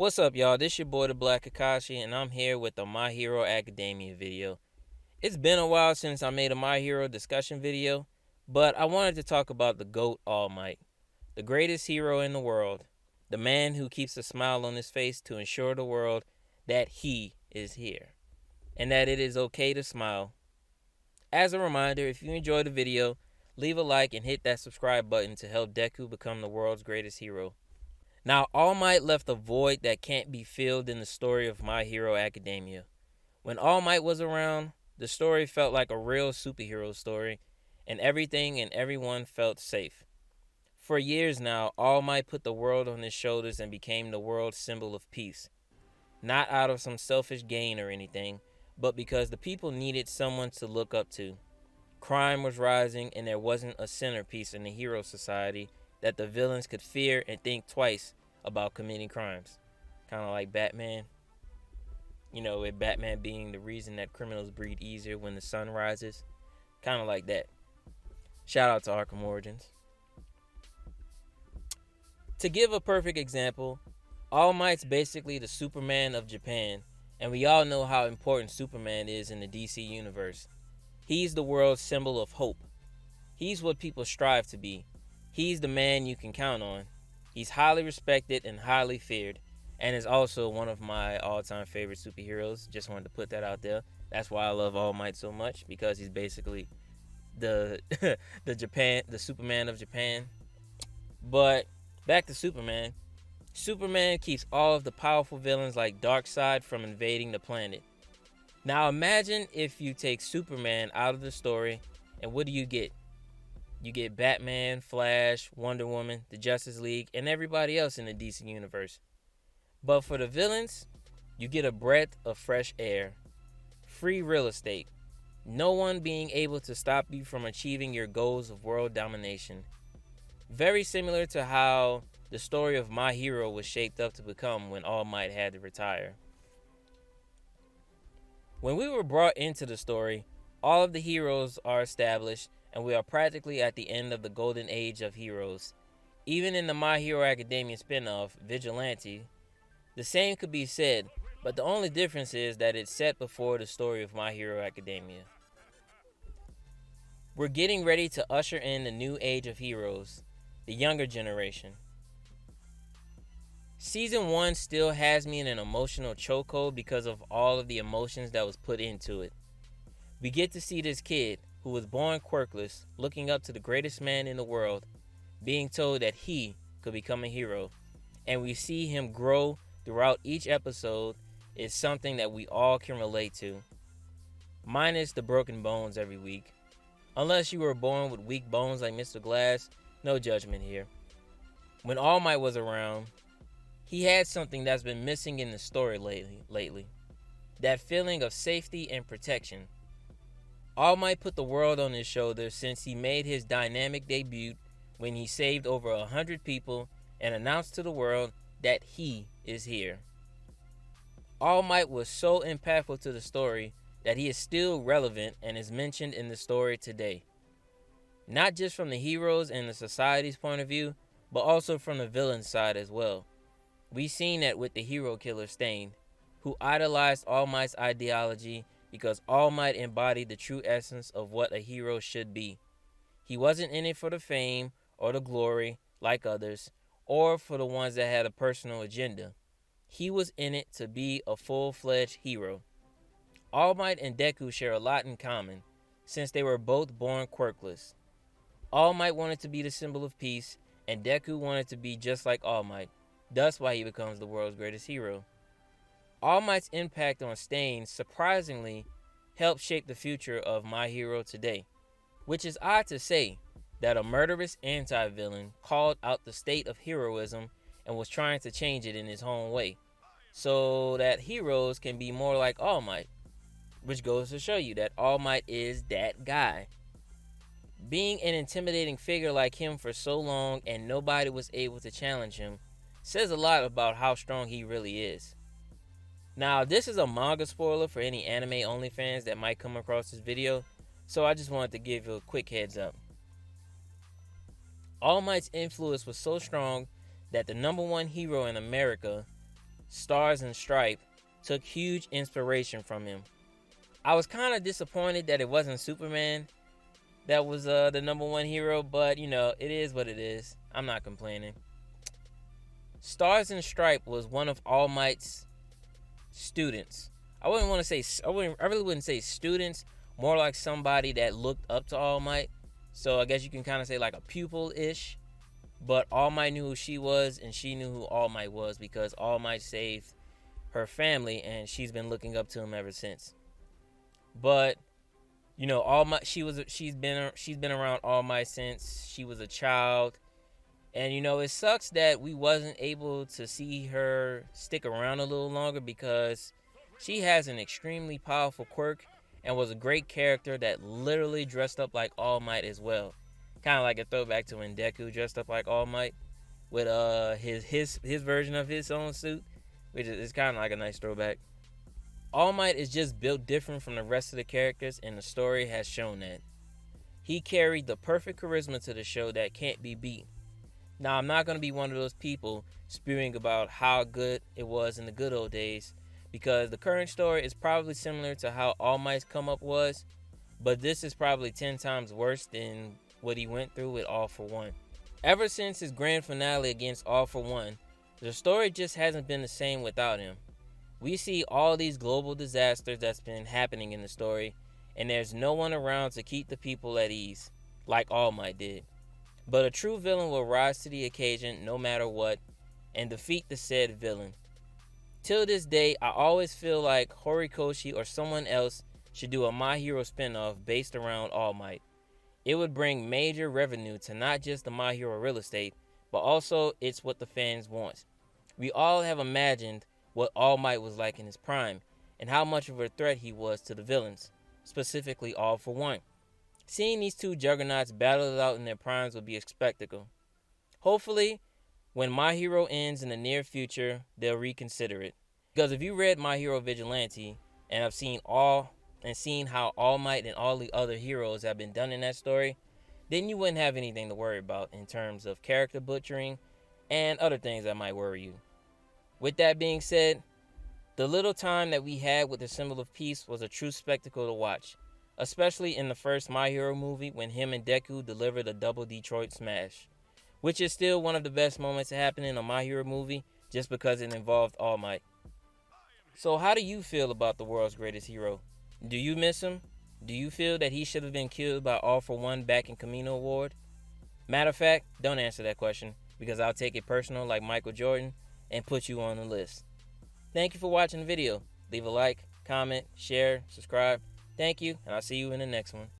What's up, y'all? This your boy, the Black Kakashi, and I'm here with the My Hero Academia video. It's been a while since I made a My Hero discussion video, but I wanted to talk about the GOAT All Might, the greatest hero in the world, the man who keeps a smile on his face to ensure the world that he is here, and that it is okay to smile. As a reminder, if you enjoyed the video, leave a like and hit that subscribe button to help Deku become the world's greatest hero. Now, All Might left a void that can't be filled in the story of My Hero Academia. When All Might was around, the story felt like a real superhero story, and everything and everyone felt safe. For years now, All Might put the world on his shoulders and became the world's symbol of peace. Not out of some selfish gain or anything, but because the people needed someone to look up to. Crime was rising, and there wasn't a centerpiece in the hero society that the villains could fear and think twice about committing crimes. Kind of like Batman. You know, with Batman being the reason that criminals breathe easier when the sun rises. Kind of like that. Shout out to Arkham Origins. To give a perfect example, All Might's basically the Superman of Japan, and we all know how important Superman is in the DC universe. He's the world's symbol of hope. He's what people strive to be. He's the man you can count on. He's highly respected and highly feared, and is also one of my all-time favorite superheroes. Just wanted to put that out there. That's why I love All Might so much, because he's basically the the Superman of Japan. But back to Superman. Superman keeps all of the powerful villains like Darkseid from invading the planet. Now imagine if you take Superman out of the story, and what do you get? You get Batman, Flash, Wonder Woman, the Justice League, and everybody else in the DC universe. But for the villains, you get a breath of fresh air, free real estate, no one being able to stop you from achieving your goals of world domination. Very similar to how the story of My Hero was shaped up to become when All Might had to retire. When we were brought into the story, all of the heroes are established, and we are practically at the end of the golden age of heroes. Even in the My Hero Academia spinoff, Vigilante, the same could be said, but the only difference is that it's set before the story of My Hero Academia. We're getting ready to usher in the new age of heroes, the younger generation. Season 1 still has me in an emotional chokehold because of all of the emotions that was put into it. We get to see this kid, who was born quirkless, looking up to the greatest man in the world, being told that he could become a hero. And we see him grow throughout each episode. Is something that we all can relate to. Minus the broken bones every week. Unless you were born with weak bones like Mr. Glass, no judgment here. When All Might was around, he had something that's been missing in the story lately. That feeling of safety and protection. All Might put the world on his shoulders since he made his dynamic debut when he saved over 100 people and announced to the world that he is here. All Might was so impactful to the story that he is still relevant and is mentioned in the story today. Not just from the heroes and the society's point of view, but also from the villain's side as well. We've seen that with the hero killer Stain, who idolized All Might's ideology because All Might embodied the true essence of what a hero should be. He wasn't in it for the fame or the glory like others, or for the ones that had a personal agenda. He was in it to be a full-fledged hero. All Might and Deku share a lot in common, since they were both born quirkless. All Might wanted to be the symbol of peace, and Deku wanted to be just like All Might. Thus why he becomes the world's greatest hero. All Might's impact on Stain surprisingly helped shape the future of My Hero today. Which is odd to say, that a murderous anti-villain called out the state of heroism and was trying to change it in his own way, so that heroes can be more like All Might. Which goes to show you that All Might is that guy. Being an intimidating figure like him for so long and nobody was able to challenge him says a lot about how strong he really is. Now, this is a manga spoiler for any anime only fans that might come across this video, so I just wanted to give you a quick heads up. All Might's influence was so strong that the #1 hero in America Stars and Stripe, took huge inspiration from him. I was kind of disappointed that it wasn't Superman that was the #1 hero, but you know, it is what it is. I'm not complaining. Stars and Stripe was one of All Might's students. I really wouldn't say students, more like somebody that looked up to All Might. So I guess you can kind of say like a pupil-ish. But All Might knew who she was, and she knew who All Might was because All Might saved her family, and she's been looking up to him ever since. But you know, All Might, she's been around All Might since she was a child. And you know, it sucks that we wasn't able to see her stick around a little longer because she has an extremely powerful quirk and was a great character that literally dressed up like All Might as well. Kind of like a throwback to when Deku dressed up like All Might with his version of his own suit, which is kind of like a nice throwback. All Might is just built different from the rest of the characters, and the story has shown that. He carried the perfect charisma to the show that can't be beat. Now, I'm not going to be one of those people spewing about how good it was in the good old days, because the current story is probably similar to how All Might's come up was, but this is probably 10 times worse than what he went through with All For One. Ever since his grand finale against All For One, the story just hasn't been the same without him. We see all these global disasters that's been happening in the story, and there's no one around to keep the people at ease, like All Might did. But a true villain will rise to the occasion no matter what, and defeat the said villain. Till this day, I always feel like Horikoshi or someone else should do a My Hero spinoff based around All Might. It would bring major revenue to not just the My Hero real estate, but also it's what the fans want. We all have imagined what All Might was like in his prime, and how much of a threat he was to the villains, specifically All For One. Seeing these two juggernauts battle it out in their primes would be a spectacle. Hopefully, when My Hero ends in the near future, they'll reconsider it. Because if you read My Hero Vigilante and have seen how All Might and all the other heroes have been done in that story, then you wouldn't have anything to worry about in terms of character butchering and other things that might worry you. With that being said, the little time that we had with the Symbol of Peace was a true spectacle to watch, especially in the first My Hero movie when him and Deku delivered a double Detroit smash, which is still one of the best moments to happen in a My Hero movie just because it involved All Might. So how do you feel about the world's greatest hero? Do you miss him? Do you feel that he should have been killed by All For One back in Camino Award? Matter of fact, don't answer that question because I'll take it personal like Michael Jordan and put you on the list. Thank you for watching the video. Leave a like, comment, share, subscribe. Thank you, and I'll see you in the next one.